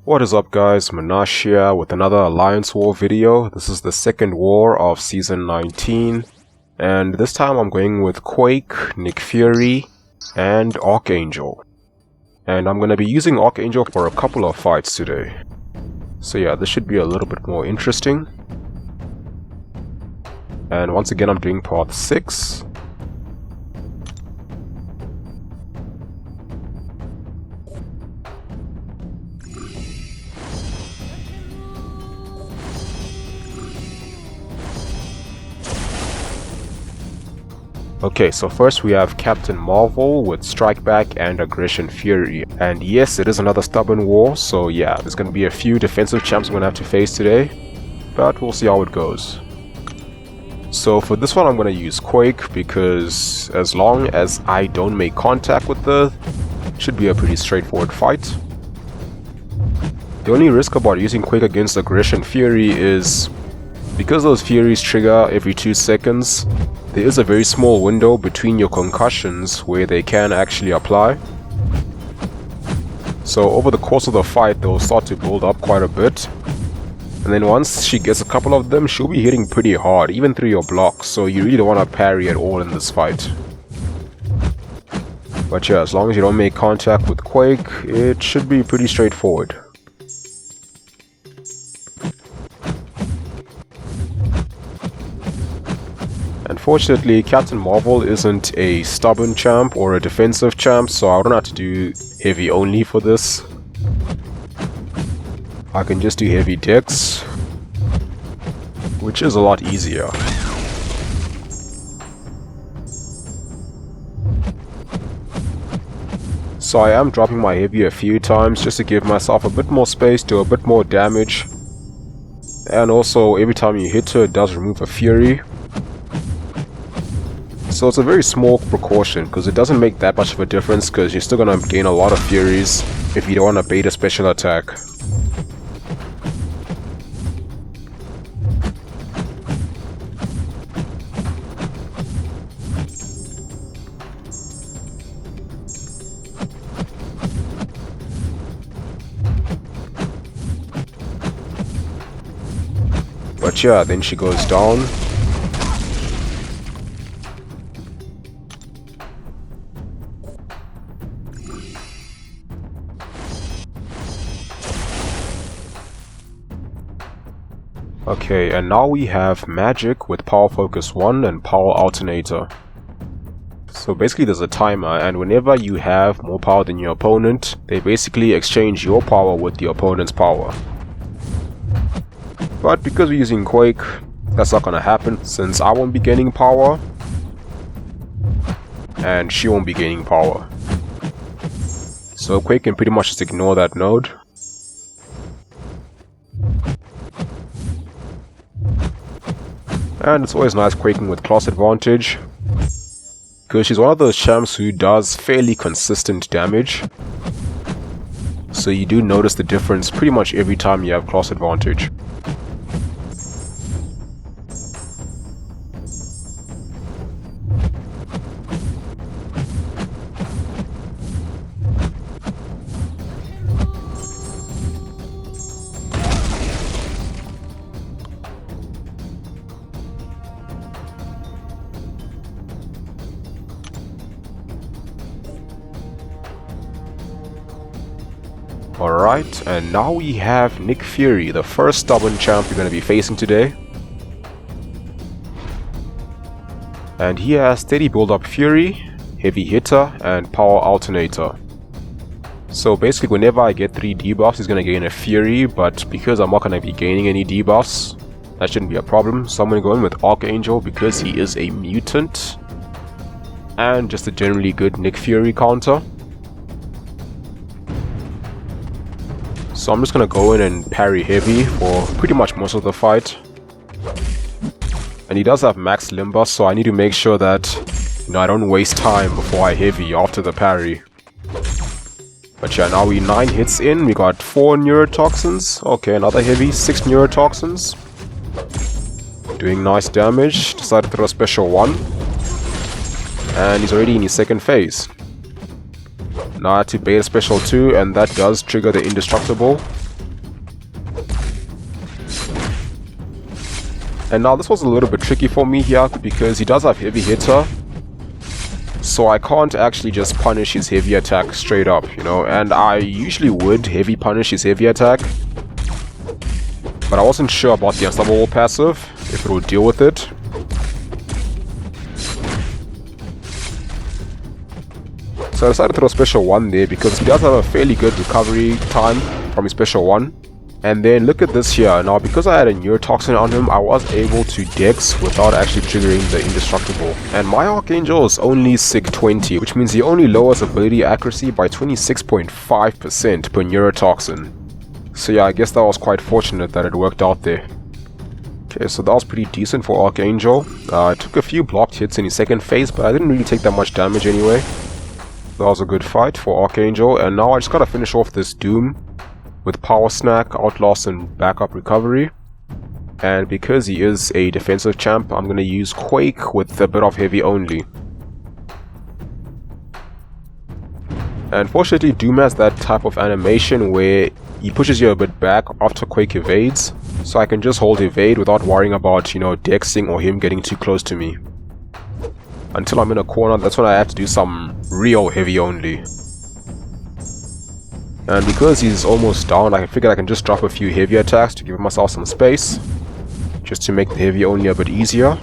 What is up guys, Munash here with another Alliance War video. This is the second war of Season 19. And this time I'm going with Quake, Nick Fury, and Archangel. And I'm going to be using Archangel for a couple of fights today. So yeah, this should be a little bit more interesting. And once again I'm doing part 6. Okay, so first we have Captain Marvel with Strike Back and Aggression Fury. And yes, it is another stubborn war, so yeah, there's going to be a few defensive champs we're going to have to face today. But we'll see how it goes. So for this one I'm going to use Quake because as long as I don't make contact with it should be a pretty straightforward fight. The only risk about using Quake against Aggression Fury is because those Furies trigger every 2 seconds, there is a very small window between your concussions where they can actually apply. So over the course of the fight they'll start to build up quite a bit. And then once she gets a couple of them, she'll be hitting pretty hard, even through your blocks, so you really don't want to parry at all in this fight. But yeah, as long as you don't make contact with Quake, it should be pretty straightforward. Unfortunately, Captain Marvel isn't a stubborn champ or a defensive champ, so I don't have to do heavy only for this. I can just do heavy decks, which is a lot easier. So I am dropping my heavy a few times just to give myself a bit more space, do a bit more damage. And also every time you hit her it does remove a fury. So it's a very small precaution because it doesn't make that much of a difference because you're still going to gain a lot of furies if you don't want to bait a special attack. But yeah, then she goes down. Okay, and now we have Magik with Power Focus 1 and Power Alternator. So basically there's a timer, and whenever you have more power than your opponent, they basically exchange your power with the opponent's power. But because we're using Quake, that's not gonna happen since I won't be gaining power and she won't be gaining power. So Quake can pretty much just ignore that node. And it's always nice quaking with class advantage, because she's one of those champs who does fairly consistent damage. So you do notice the difference pretty much every time you have class advantage. Alright, and now we have Nick Fury, the first stubborn champ you're going to be facing today. And he has Steady Buildup Fury, Heavy Hitter, and Power Alternator. So basically whenever I get 3 debuffs he's going to gain a Fury, but because I'm not going to be gaining any debuffs, that shouldn't be a problem. So I'm going to go in with Archangel because he is a mutant, and just a generally good Nick Fury counter. So I'm just going to go in and parry heavy for pretty much most of the fight. And he does have max Limbus, so I need to make sure that I don't waste time before I heavy after the parry. But yeah, now we 9 hits in, we got 4 neurotoxins. Okay, another heavy, 6 neurotoxins. Doing nice damage, decided to throw a special 1. And he's already in his second phase. Now I had to bait a special 2, and that does trigger the indestructible. And now this was a little bit tricky for me here, because he does have heavy hitter. So I can't actually just punish his heavy attack straight up, you know, and I usually would heavy punish his heavy attack. But I wasn't sure about the unstoppable passive, if it would deal with it. So I decided to throw special 1 there because he does have a fairly good recovery time from his special 1. And then look at this here. Now because I had a neurotoxin on him, I was able to dex without actually triggering the indestructible. And my Archangel is only SIG 20, which means he only lowers ability accuracy by 26.5% per neurotoxin. So yeah, I guess that was quite fortunate that it worked out there. Okay, so that was pretty decent for Archangel. I took a few blocked hits in his second phase, but I didn't really take that much damage anyway. That was a good fight for Archangel, and now I just gotta finish off this Doom with Power Snack, Outlast, and Backup Recovery. And because he is a defensive champ, I'm gonna use Quake with a bit of heavy only. And fortunately, Doom has that type of animation where he pushes you a bit back after Quake evades, so I can just hold evade without worrying about, you know, dexing or him getting too close to me. Until I'm in a corner, that's when I have to do some real heavy only. And because he's almost down, I figured I can just drop a few heavy attacks to give myself some space, just to make the heavy only a bit easier.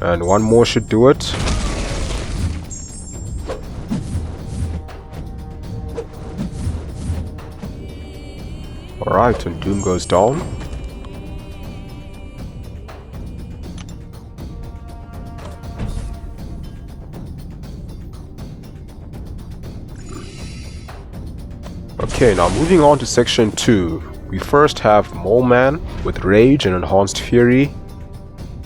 And one more should do it. Alright, and Doom goes down. Okay, now moving on to section 2. We first have Moleman with Rage and Enhanced Fury.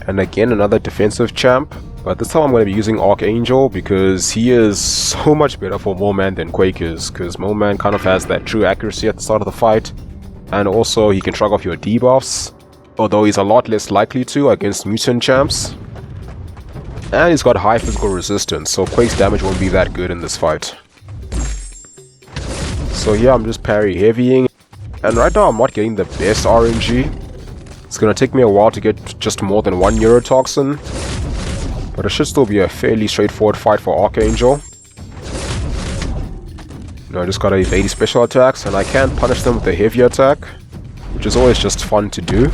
And again, another defensive champ. But this time I'm going to be using Archangel because he is so much better for Moleman than Quake is. Because Moleman kind of has that true accuracy at the start of the fight. And also he can shrug off your debuffs, although he's a lot less likely to against mutant champs. And he's got high physical resistance, so Quake's damage won't be that good in this fight. So yeah, I'm just parry heavying, and right now I'm not getting the best RNG. It's gonna take me a while to get just more than one neurotoxin, but it should still be a fairly straightforward fight for Archangel. I just gotta evade his special attacks, and I can punish them with a heavy attack, which is always just fun to do.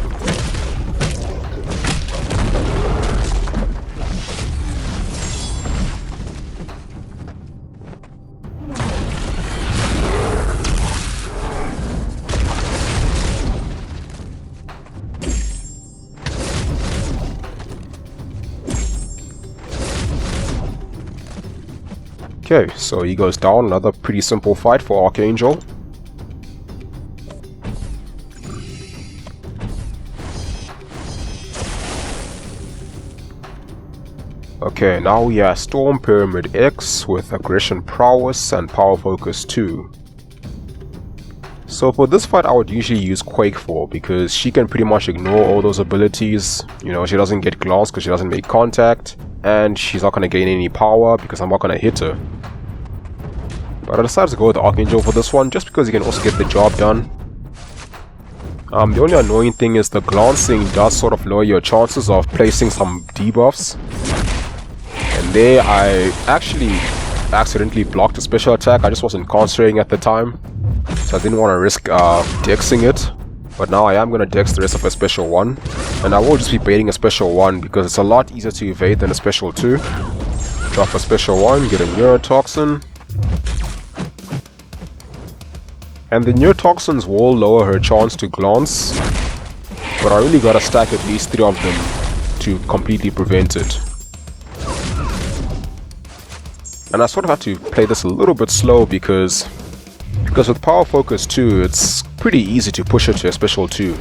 Okay, so he goes down. Another pretty simple fight for Archangel. Okay, now we have Storm Pyramid X with Aggression Prowess and Power Focus 2. So for this fight I would usually use Quake for, because she can pretty much ignore all those abilities. You know, she doesn't get glanced because she doesn't make contact, and she's not going to gain any power because I'm not going to hit her. But I decided to go with Archangel for this one, just because he can also get the job done. The only annoying thing is the glancing does sort of lower your chances of placing some debuffs. And there I actually accidentally blocked a special attack. I just wasn't concentrating at the time, so I didn't want to risk dexing it. But now I am going to dex the rest of a special 1. And I will just be baiting a special 1 because it's a lot easier to evade than a special 2. Drop a special 1, get a neurotoxin. And the neurotoxins will lower her chance to glance, but I really gotta stack at least 3 of them to completely prevent it. And I sort of have to play this a little bit slow because with Power Focus 2, it's pretty easy to push her to a special 2.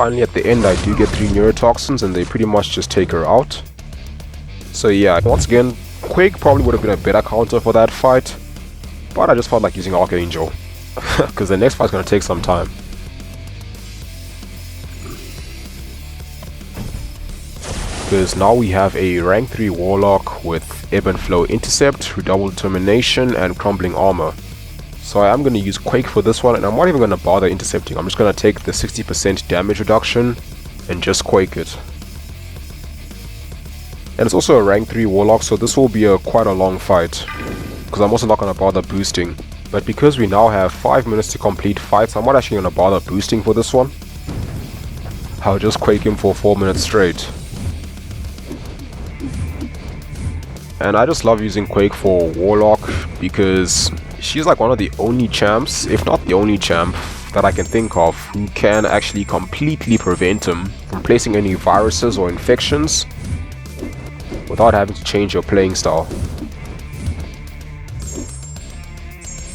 finally at the end I do get 3 neurotoxins and they pretty much just take her out. So yeah, once again, Quake probably would have been a better counter for that fight, but I just felt like using Archangel, because the next fight's going to take some time. Because now we have a rank 3 Warlock with Ebb and Flow Intercept, Redoubled Determination, and Crumbling Armor. So I am going to use Quake for this one, and I'm not even going to bother intercepting. I'm just going to take the 60% damage reduction and just Quake it. And it's also a rank 3 Warlock, so this will be quite a long fight, because I'm also not going to bother boosting. But because we now have 5 minutes to complete fights, I'm not actually going to bother boosting for this one. I'll just Quake him for 4 minutes straight. And I just love using Quake for Warlock because she's like one of the only champs, if not the only champ, that I can think of who can actually completely prevent him from placing any viruses or infections without having to change your playing style.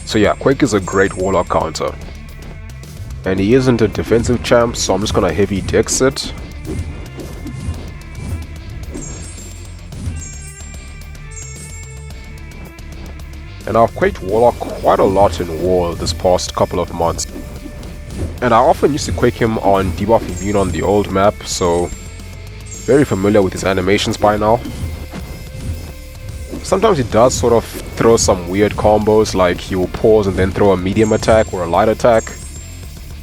So yeah, Quake is a great Warlock counter. And he isn't a defensive champ, so I'm just gonna heavy dex it. And I've Quaked Warlock quite a lot in War this past couple of months. And I often used to Quake him on Debuff Immune on the old map, so very familiar with his animations by now. Sometimes he does sort of throw some weird combos, like he will pause and then throw a medium attack or a light attack.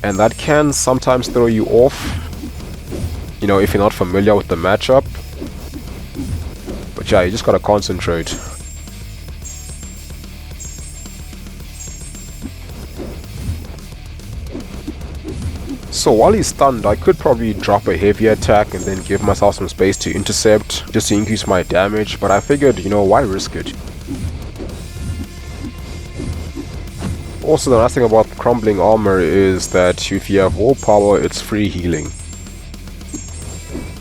And that can sometimes throw you off, you know, if you're not familiar with the matchup. But yeah, you just gotta concentrate. So while he's stunned, I could probably drop a heavy attack and then give myself some space to intercept, just to increase my damage, but I figured, you know, why risk it? Also, the nice thing about Crumbling Armor is that if you have willpower, it's free healing.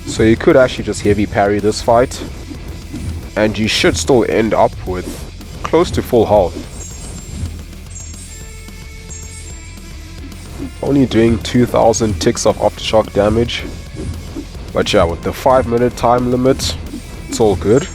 So you could actually just heavy parry this fight, and you should still end up with close to full health. Only doing 2000 ticks of aftershock damage. But yeah, with the 5-minute time limit, it's all good.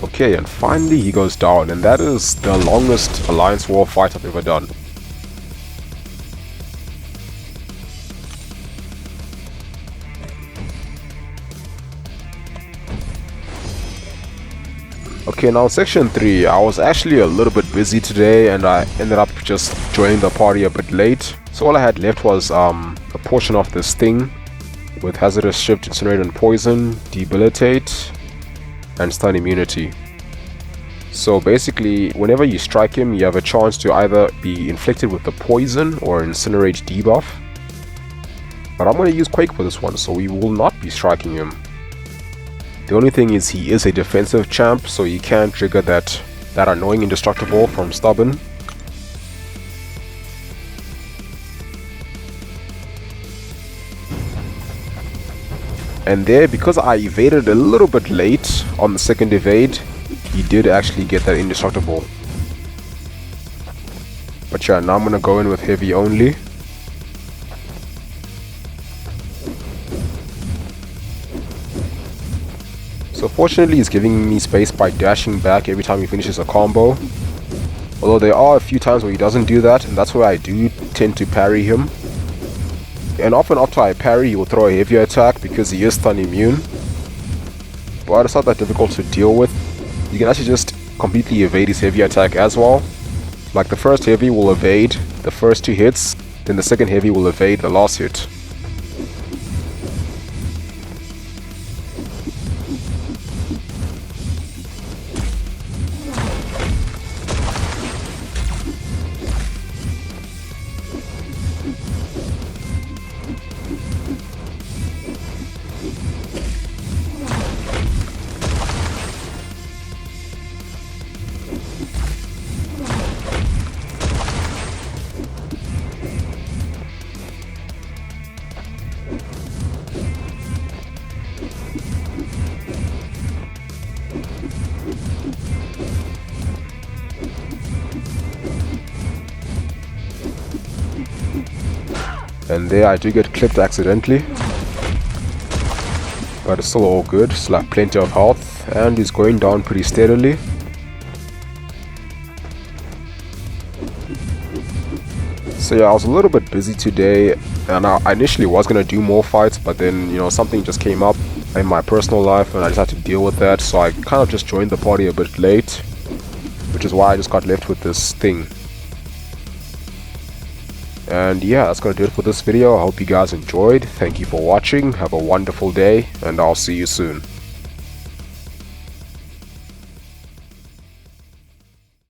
Okay, and finally he goes down, and that is the longest Alliance War fight I've ever done. Okay, now section 3, I was actually a little bit busy today and I ended up just joining the party a bit late. So all I had left was a portion of this thing with Hazardous Shift, Incinerate and Poison, Debilitate, and Stun Immunity. So basically, whenever you strike him, you have a chance to either be inflicted with the Poison or Incinerate debuff. But I'm going to use Quake for this one, so we will not be striking him. The only thing is he is a defensive champ, so you can trigger that annoying indestructible from Stubborn. And there, because I evaded a little bit late on the second evade, he did actually get that indestructible. But yeah, now I'm gonna go in with heavy only. So fortunately he's giving me space by dashing back every time he finishes a combo. Although there are a few times where he doesn't do that, and that's where I do tend to parry him. And often after I parry, he will throw a heavier attack because he is stun immune. But it's not that difficult to deal with. You can actually just completely evade his heavy attack as well. Like the first heavy will evade the first 2 hits, then the second heavy will evade the last hit. And there I do get clipped accidentally. But it's still all good, still have plenty of health, and he's going down pretty steadily. So yeah, I was a little bit busy today, and I initially was going to do more fights, but then, you know, something just came up in my personal life and I just had to deal with that, so I kind of just joined the party a bit late, which is why I just got left with this thing. And yeah, that's gonna do it for this video. I hope you guys enjoyed. Thank you for watching. Have a wonderful day, and I'll see you soon.